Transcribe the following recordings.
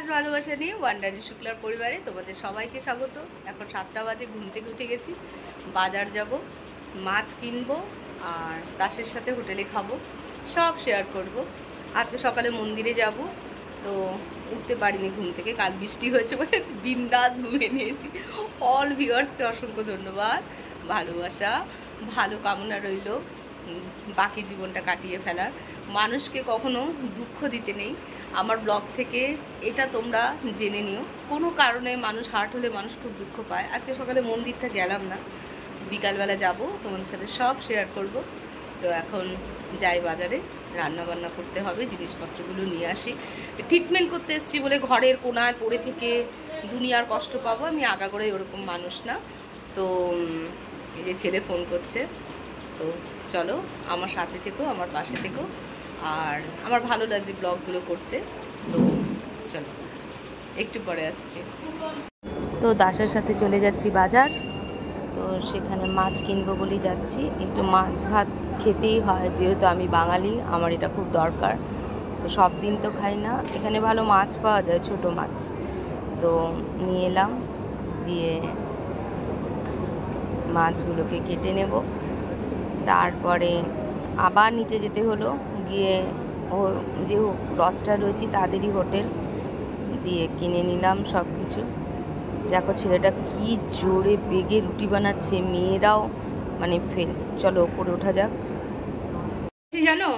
বিশ্বাস ভালোবাসা নিয়ে ওয়ান্ডারি শুক্লার পরিবারে তোমাদের সবাইকে স্বাগত। এখন 7টা বাজে, ঘুম থেকে উঠে গেছি, বাজার যাব, মাছ কিনবো আর দাসের সাথে হোটেলে খাবো, সব শেয়ার করব। আজকে সকালে মন্দিরে যাব, তো উঠতে পারিনি ঘুম থেকে, কাল বৃষ্টি হয়েছে বলে বিন্দাস ঘুমিয়ে নিয়েছি। অল ভিউয়ার্সকে অসংখ্য ধন্যবাদ, ভালোবাসা, ভালো কামনা রইল বাকি জীবনটা কাটিয়ে ফেলার। মানুষকে কখনো দুঃখ দিতে নেই, আমার ব্লগ থেকে এটা তোমরা জেনে নিও। কোনো কারণে মানুষ হার্ট হলে মানুষ খুব দুঃখ পায়। আজকে সকালে মন্দিরটা গেলাম না, বিকালবেলা যাব, তোমাদের সাথে সব শেয়ার করব। তো এখন যাই বাজারে, রান্না বান্না করতে হবে, জিনিসপত্রগুলো নিয়ে আসি। ট্রিটমেন্ট করতে এসেছি বলে ঘরের কোনায় পড়ে থেকে দুনিয়ার কষ্ট পাবো, আমি আগাগোড়াই ওরকম মানুষ না। তো এই যে ছেলে ফোন করছে, তো চলো আমার সাথে থেকো, আমার পাশে থেকো। আর আমার ভালো লাগছে ব্লগগুলো করতে, তো চলো একটু পরে আসছি। তো দাসের সাথে চলে যাচ্ছি বাজার, তো সেখানে মাছ কিনবো বলেই যাচ্ছি। একটু মাছ ভাত খেতেই হয়, যেহেতু আমি বাঙালি, আমার এটা খুব দরকার। তো সব দিন তো খাই না, এখানে ভালো মাছ পাওয়া যায়, ছোট মাছ, তো নিয়ে এলাম। দিয়ে মাছগুলোকে কেটে নেব, তারপরে আবার নিচে যেতে হলো, গিয়ে ও যে লজটা রয়েছে তাদেরই হোটেল, দিয়ে কিনে নিলাম সব কিছু। দেখো ছেলেটা কি জোরে বেগে রুটি বানাচ্ছে, মেয়েরাও মানে ফেল। চলো ওপরে ওঠা যাক। জানো,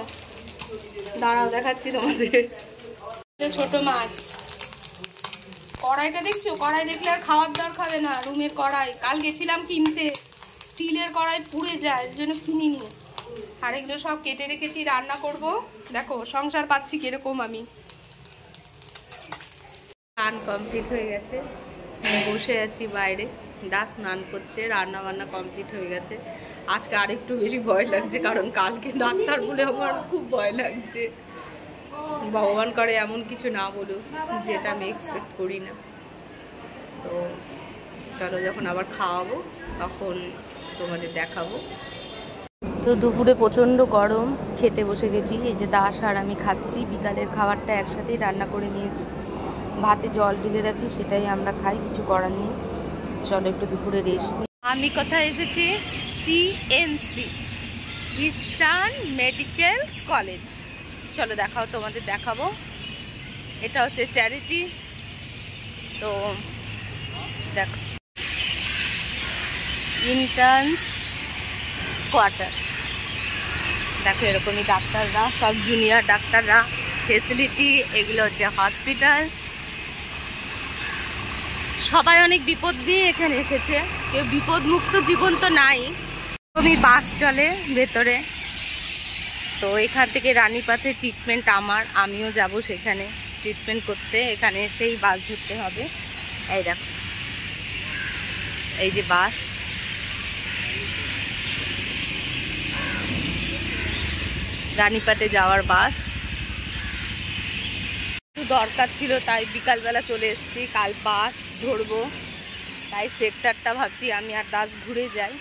দাঁড়াও দেখাচ্ছি তোমাদের, ছোট মাছ। কড়াইটা দেখছো? কড়াই দেখলে আর খাওয়ার দর খাবে না। রুমের কড়াই কাল গেছিলাম কিনতে, স্টিলের কড়াই পুড়ে যায়, এর জন্য কিনিনি। আর এগুলো সব কেটে রেখেছি, রান্না করব। দেখো সংসার পাচ্ছি কিরকম আমি। স্নান কমপ্লিট হয়ে গেছে, বসে আছি বাইরে, দাস স্নান করছে, রান্না বান্না কমপ্লিট হয়ে গেছে। আজকে আরেকটু বেশি ভয় লাগছে, কারণ কালকে ডাক্তার বলে আমার খুব ভয় লাগছে। ভগবান করে এমন কিছু না বলুক, যেটা আমি এক্সপেক্ট করি না। তো চলো যখন আবার খাওয়াবো তখন তোমাদের দেখাবো। তো দুপুরে প্রচণ্ড গরম, খেতে বসে গেছি। এই যে দাস আর আমি খাচ্ছি, বিকালের খাবারটা একসাথেই রান্না করে নিয়েছি। ভাতে জল ঢেলে রাখি, সেটাই আমরা খাই, কিছু করার নেই। চলো একটু দুপুরে রেস্ট নিই। আমি কোথায় এসেছি? CMC, eastern medical college. চলো দেখাও, তোমাদের দেখাবো। এটা হচ্ছে চ্যারিটি। তো দেখো, ইন্টার্নস কোয়ার্টার। দেখো এরকমই ডাক্তাররা, সব জুনিয়র ডাক্তাররা, ফেসিলিটি, এগুলো হচ্ছে হসপিটাল। সবাই অনেক বিপদ দিয়ে এখানে এসেছে, কেউ বিপদ মুক্ত জীবন তো নাই। এরকমই বাস চলে ভেতরে। তো এখান থেকে রানীপাথে ট্রিটমেন্ট আমার, আমিও যাব সেখানে ট্রিটমেন্ট করতে। এখানে এসেই বাস ধরতে হবে। এই দেখো, এই যে বাস, রানীপাতে যাওয়ার বাস। দরকার ছিল তাই বিকালবেলা চলে এসেছি, কাল বাস ধরবো, তাই সেক্টরটা ভাবছি আমি আর দাস ঘুরে যাই।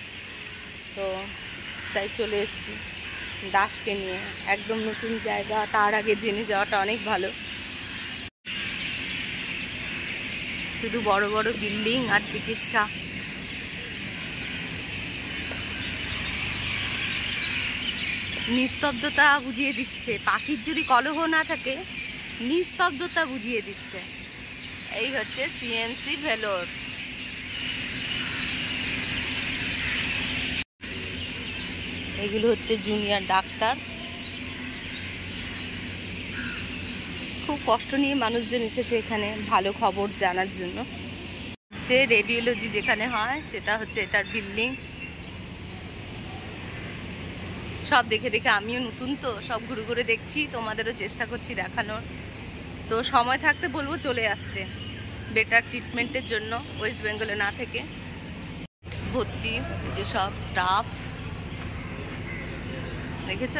তো তাই চলে এসেছি দাসকে নিয়ে। একদম নতুন জায়গা, তার আগে জেনে যাওয়াটা অনেক ভালো। শুধু বড় বড় বিল্ডিং আর চিকিৎসা। নিস্তব্ধতা বুঝিয়ে দিচ্ছে, পাখির যদি কলহ না থাকে, নিস্তব্ধতা বুঝিয়ে দিচ্ছে। এই হচ্ছে সিএমসি ভেলোর। এগুলো হচ্ছে জুনিয়র ডাক্তার। খুব কষ্ট নিয়ে মানুষজন এসেছে এখানে ভালো খবর জানার জন্য। যে রেডিওলজি যেখানে হয় সেটা হচ্ছে এটার বিল্ডিং। সব দেখে দেখে আমিও নতুন, তো সব ঘুরে ঘুরে দেখছি, তোমাদেরও চেষ্টা করছি দেখানোর। তো সময় থাকতে বলবো চলে আসতে বেটার ট্রিটমেন্টের জন্য, ওয়েস্ট বেঙ্গলে না থেকে। ভর্তি যে সব স্টাফ দেখেছ।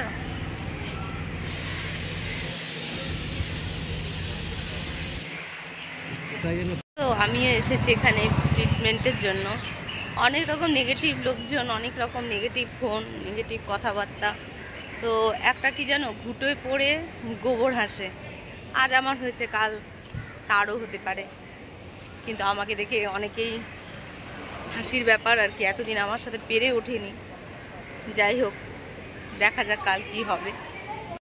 তো আমিও এসেছি এখানে ট্রিটমেন্টের জন্য। অনেক রকম নেগেটিভ লোকজন, অনেক রকম নেগেটিভ ফোন, নেগেটিভ কথাবার্তা। তো একটা কি জানো, ঘুটোয় পড়ে গোবর হাসে। আজ আমার হয়েছে, কাল তারও হতে পারে, কিন্তু আমাকে দেখে অনেকেই হাসির ব্যাপার আর কি, এতদিন আমার সাথে পেরে ওঠেনি। যাই হোক, দেখা যাক কাল কি হবে।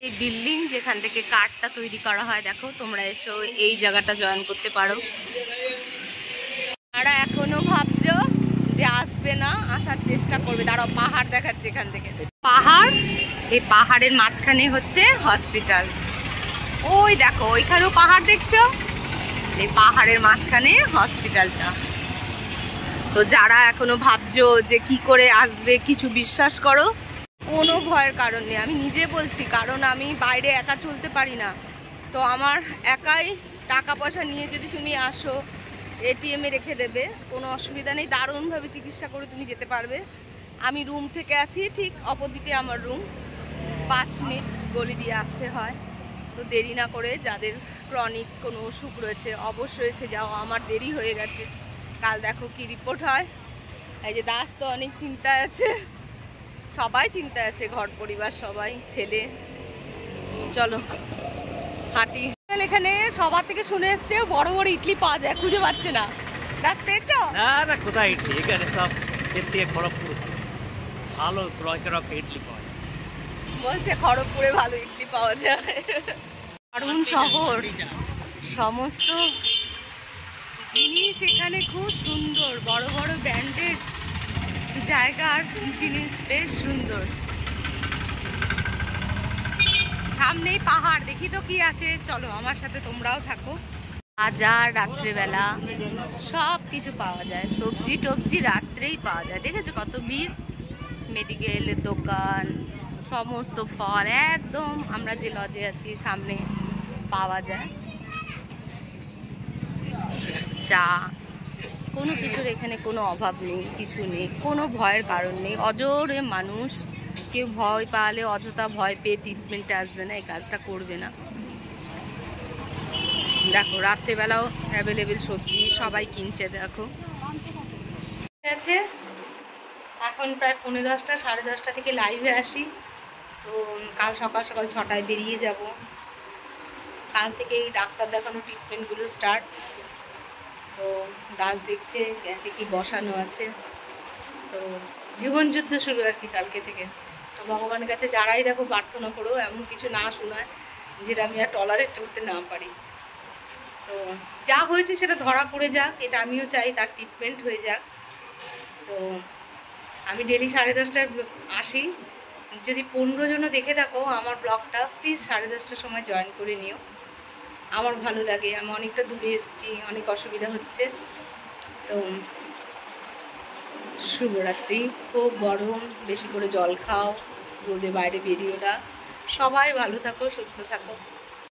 এই বিল্ডিং যেখান থেকে কাঠটা তৈরি করা হয়, দেখো তোমরা এসো এই জায়গাটা জয়েন করতে পারো। তারা এখনো ভাবছো যে আসবে না, আসার চেষ্টা করবে। দাঁড়াও, পাহাড় দেখাচ্ছে এখান থেকে, পাহাড়। এই পাহাড়ের মাঝখানে হচ্ছে হসপিটাল। ওই দেখো ওইখানেও পাহাড় দেখছো, এই পাহাড়ের মাঝখানে হসপিটালটা। তো যারা এখনো ভাবছো যে কি করে আসবে, কিছু বিশ্বাস করো, কোনো ভয়ের কারণ নেই। আমি নিজে বলছি, কারণ আমি বাইরে একা চলতে পারি না। তো আমার একাই টাকা পয়সা নিয়ে যদি তুমি আসো, এটিএমে রেখে দেবে, কোনো অসুবিধা নেই। দারুণভাবে চিকিৎসা করে তুমি যেতে পারবে। আমি রুম থেকে আছি, ঠিক অপোজিটে আমার রুম, 5 মিনিট গলি দিয়ে আসতে হয়। তো দেরি না করে, যাদের ক্রনিক কোনো অসুখ রয়েছে অবশ্যই এসে যাও। আমার দেরি হয়ে গেছে, কাল দেখো কি রিপোর্ট হয়। এই যে দাস তো অনেক চিন্তায় আছে, সবাই চিন্তায় আছে, ঘর পরিবার সবাই, ছেলে। চলো হাঁটি। এখানে সবার থেকে শুনে এসছে বড় বড় ইডলি পাওয়া যায়, খুঁজে পাচ্ছে না। দাস পেয়েছো? না না, কোথায় ইডলি, এখানে সব থেকে খড়গপুর ভালো ইডলি পাওয়া যায়। বলছে খড়গপুরে ভালো ইডলি পাওয়া যায়। দারুণ শহর, সমস্ত জিনিস এখানে খুব সুন্দর, বড় বড় ব্র্যান্ডেড জায়গার জিনিস বেশ সুন্দর। সামনেই পাহাড়, দেখি তো কি আছে। চলো আমার সাথে তোমরাও থাকো। বাজার রাত্রেবেলা সব কিছু পাওয়া যায়, সবজি টবজি রাত্রেই পাওয়া যায়। দেখেছো কত ভিড়। মেডিকেলের দোকান, সমস্ত ফল একদম আমরা যে লজে আছি সামনে পাওয়া যায়। চা, কোনো কিছুর এখানে কোনো অভাব নেই, কিছু নেই, কোনো ভয়ের কারণ নেই। অজোরে মানুষ, কেউ ভয় পালে অযথা ভয় পেয়ে ট্রিটমেন্টে আসবে না, এই কাজটা করবে না। দেখো রাত্রেবেলাও অ্যাভেলেবেল সবজি সবাই কিনছে। দেখো ঠিক আছে, এখন প্রায় 10:45, 10:30 থেকে লাইভে আসি। তো কাল সকাল সকাল 6টায় বেরিয়ে যাব। কাল থেকে এই ডাক্তার দেখানো ট্রিটমেন্টগুলো স্টার্ট। তো গাছ দেখছে গ্যাসে কি বসানো আছে, তো জীবনযুদ্ধ শুরু আর কি কালকে থেকে। তো ভগবানের কাছে যারাই দেখো প্রার্থনা করো এমন কিছু না শোনায় যেটা আমি আর টলারেট করতে না পারি। তো যা হয়েছে সেটা ধরা পড়ে যাক, এটা আমিও চাই, তার ট্রিটমেন্ট হয়ে যাক। তো আমি ডেলি 10:30টায় আসি। যদি 15 জনও দেখে থাকো আমার ব্লগটা, প্লিজ 10:30টার সময় জয়েন করে নিও। আমার ভালো লাগে, আমি অনেকটা দূরে এসেছি, অনেক অসুবিধা হচ্ছে। তো শুভরাত্রি। খুব গরম, বেশি করে জল খাও, রোদে বাইরে বেরিও না। সবাই ভালো থাকো, সুস্থ থাকো।